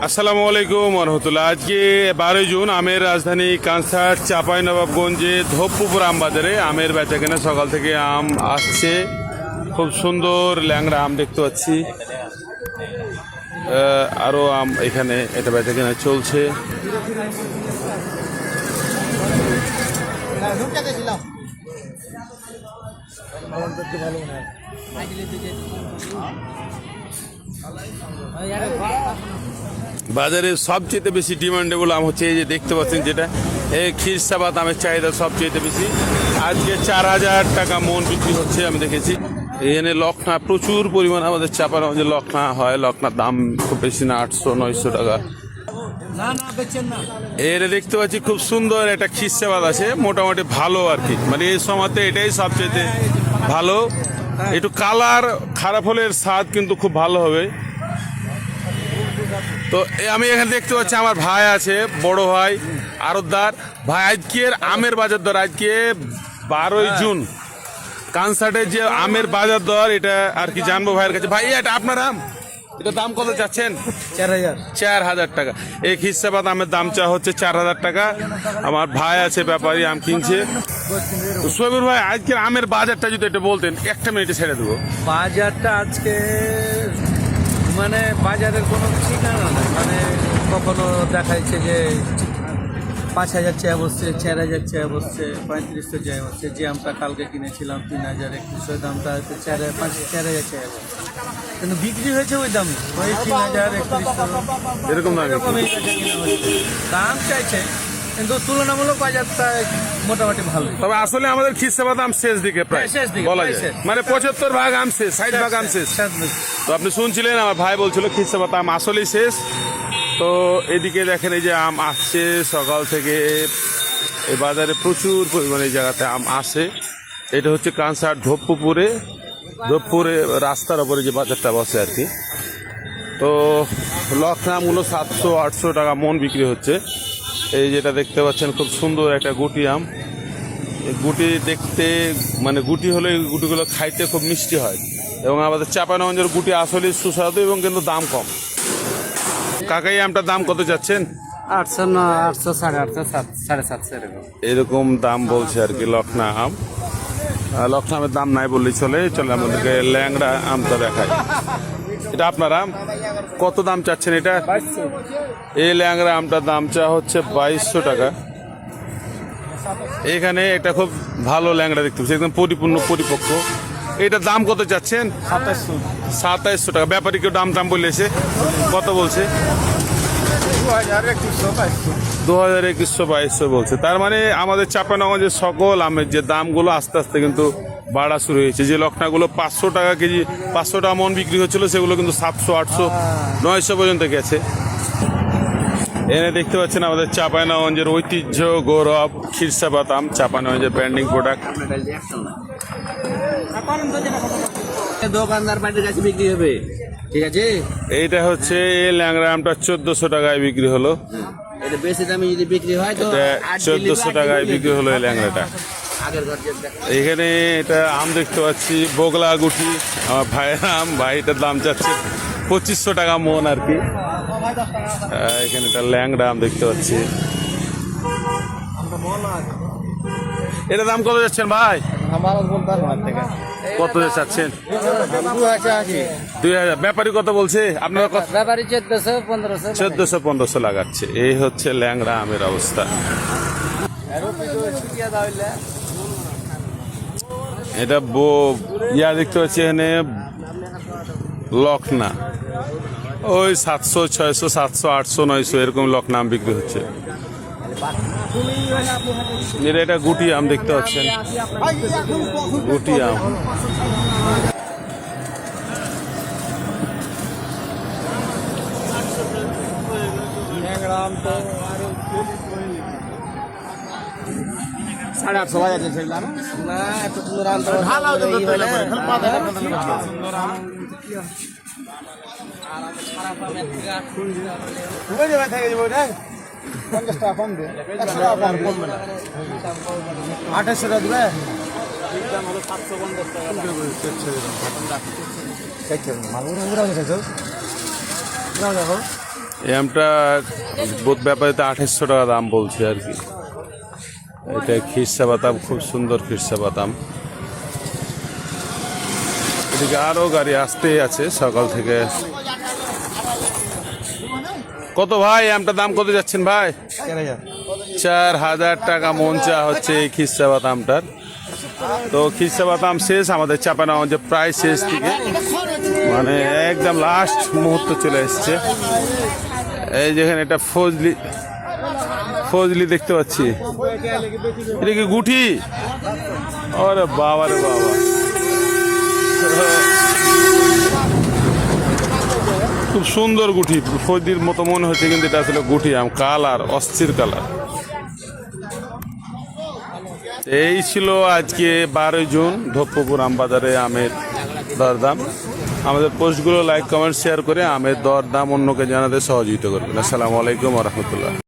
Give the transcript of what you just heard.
আসসালামু আলাইকুম রহমতুল্লাহ। আজকে 12 জুন আমের রাজধানী কানসার চাঁপাইনবাবগঞ্জে ধোপপুকুর আম বাজারে আমের বেচাকেনা সকাল থেকে আম আসছে। খুব সুন্দর ল্যাংড়া আম দেখতে পাচ্ছি। আরও আম এখানে এটা বেচাকেনা চলছে। বাজারে সবচেয়ে বেশি ডিমান্ডেবল আম হচ্ছে এই যে দেখতে পাচ্ছেন, যেটা এই খিরসাবাদ আমের চাহিদা সবচেয়ে বেশি। আজকে 4000 টাকা মন বিক্রি হচ্ছে আমি দেখেছি। এখানে লখনা প্রচুর পরিমাণ আমাদের চাঁপাইনবাবগঞ্জে লখনা হয়। লখনার দাম খুব বেশি না, 800-900 টাকা। এর দেখতে পাচ্ছি খুব সুন্দর একটা খিরসাবাদ আছে, মোটামুটি ভালো আর কি, মানে এই সময়তে এটাই সবচেয়ে ভালো। একটু কালার খারাপ হলে স্বাদ কিন্তু খুব ভালো হবে। তো আমি এখানে দেখতে পাচ্ছি আমার ভাই আছে, বড় ভাই আরতদার ভাই। আজকের আমের বাজার দর আজকে 12 জুন কানসার্টের যে আমের বাজার দর এটা আর কি জানবো ভাইয়ের কাছে। ভাই এটা আপনার আম, এটা দাম কত চাচ্ছেন? 4000 টাকা। এই খিরসাবাদ আমের দাম চা হচ্ছে 4000 টাকা। আমার ভাই আছে ব্যাপারী, আম কিনছে। সোহেবুর ভাই আজকের আমের বাজারটা যদি এটা বলতেন, একটা মিনিটে ছেড়ে দেবো। বাজারটা আজকে মানে বাজারের কোনো ঠিকানা নেই, মানে কখনো দেখাচ্ছে যে 5000 চেয়ে বসছে, 4000 চেয়ে বসছে, 3500 চেয়ে বসছে। যে আমটা কালকে কিনেছিলাম 3100, দামটা হচ্ছে 4000 চেয়ে বসছে, কিন্তু বিক্রি হয়েছে ওই দামে, ওই 3000-3100 এরকম দাম চাইছে, কিন্তু তুলনামূলক বাজারটা মোটামুটি ভালো। তবে আসলে আমাদের খিরসাবাদ আম শেষ দিকে, প্রায় বলা যায়, মানে 75 ভাগ আম শেষ, 60 ভাগ আম শেষ। তো আপনি শুনছিলেন, আমার ভাই বলছিল খিরসাবাদ আম আসলেই শেষ। তো এদিকে দেখেন এই যে আম আসছে সকাল থেকে, এই বাজারে প্রচুর পরিমাণে এই জায়গাতে আম আসে। এটা হচ্ছে কানসার ধোপপুরে রাস্তার ওপরে যে বাজারটা বসে আর কি। তো লক্ষা আমগুলো 700-800 টাকা মন বিক্রি হচ্ছে। এই যেটা দেখতে পাচ্ছেন খুব সুন্দর একটা গুটি আম। গুটি দেখতে মানে গুটি হলে গুটিগুলো খাইতে খুব মিষ্টি হয়, এবং আমাদের চাঁপাইনবাবগঞ্জের গুটি আসলে সুস্বাদু এবং কিন্তু দাম কম। কাকাই আমটার দাম কত যাচ্ছেন? 800, 800, 850, 750 এরকম দাম বলছে আর কি লখনা আম। লখনা আমের দাম নাই বললেই চলে। আমাদেরকে ল্যাংড়া আমটা দেখায়। এটা আপনার আম, কত দাম চাচ্ছেন এটা? এই ল্যাংড়া আমটার দাম চা হচ্ছে 2200 টাকা। এখানে এটা খুব ভালো ল্যাংড়া দেখতে পাচ্ছি, একদম পরিপক্ক। এটার দাম কত চাচ্ছেন? 2700 টাকা। ব্যাপারী কেউ দাম বলেছে, কত বলছে? 2100-2200 বলছে। তার মানে আমাদের চাঁপাইনবাবগঞ্জের সকল আমের যে দামগুলো আস্তে আস্তে কিন্তু বাড়া শুরু হয়েছে। যে লখনাগুলো 500 টাকা কেজি, 500 টাকা মন বিক্রি হচ্ছিল, সেগুলো কিন্তু 700-800-900 পর্যন্ত গেছে। এনে দেখতে পাচ্ছেন আমাদের চাঁপাইনবাবগঞ্জের ঐতিহ্য গৌরব খিরসাবাদ আম, চাঁপাইনবাবগঞ্জের ব্র্যান্ডিং প্রোডাক্ট। দোকানদার পার্টির কাছে বিক্রি হবে, ঠিক আছে। এইটা হচ্ছে ল্যাংড়া আমটা 1400 টাকায় বিক্রি হলো। এটা বেশি দামে যদি বিক্রি হয় তো 1400 টাকায় বিক্রি হলো এই ল্যাংড়াটা। এখানে এটা আম দেখতে পাচ্ছি বগলা গুটি, আমার ভাইয়ের আম। ভাইটার দাম চাচ্ছে 2500 টাকা মন আর কি। এখানে একটা ল্যাংড়া আম দেখতে পাচ্ছি। এটা দাম কত যাচ্ছেন ভাই? কত চাচ্ছেন? 2000। ব্যাপারী কত বলছে আপনার? 1400-1500 লাগাচ্ছে। এই হচ্ছে ল্যাংড়া আমের অবস্থা। এটা ইয়া দেখতে পাচ্ছি এখানে লখনা, ওই 700-600, 700-800-900 এরকম লখনা আম বিক্রি হচ্ছে। এটা গুটি আম দেখতে পাচ্ছেন, গুটি আম। সাড়ে 800 বাজার না, এত সুন্দর আম কম দেবে, 2800 টাকা দেবে। এই আমটা বোধ ব্যাপারিতে 2800 টাকা দাম বলছে আর কি। এটা খিরসা বাদাম, খুব সুন্দর খিরসা বাদাম। এদিকে আরো গাড়ি আসতেই আছে সকাল থেকে। কত ভাই আমটার দাম কত যাচ্ছেন ভাই? 4000 টাকা মন চা হচ্ছে এই খিরসা বাদামটার। তো খিরসা বাদাম শেষ, আমাদের চাপানাগঞ্জে প্রায় শেষ দিকে, মানে একদম লাস্ট মুহূর্ত চলে এসছে। এই যেখানে এটা ফজলি দেখতে পাচ্ছি, এটা কি গুঠি? আরে বাবা রে বাবা, খুব সুন্দর গুঠি, ফজলির মতো মনে হচ্ছে কিন্তু এটা আসলে গুঠি আম। কালার অস্থির কালার। এই ছিল আজকে 12 জুন ধপ্পপুর আমবাজারে আমের দরদাম। আমাদের পোস্টগুলো লাইক কমেন্ট শেয়ার করে আমের দরদাম অন্যকে জানাতে সহযোগিতা করবেন। আসসালামু আলাইকুম ওয়া রাহমাতুল্লাহ।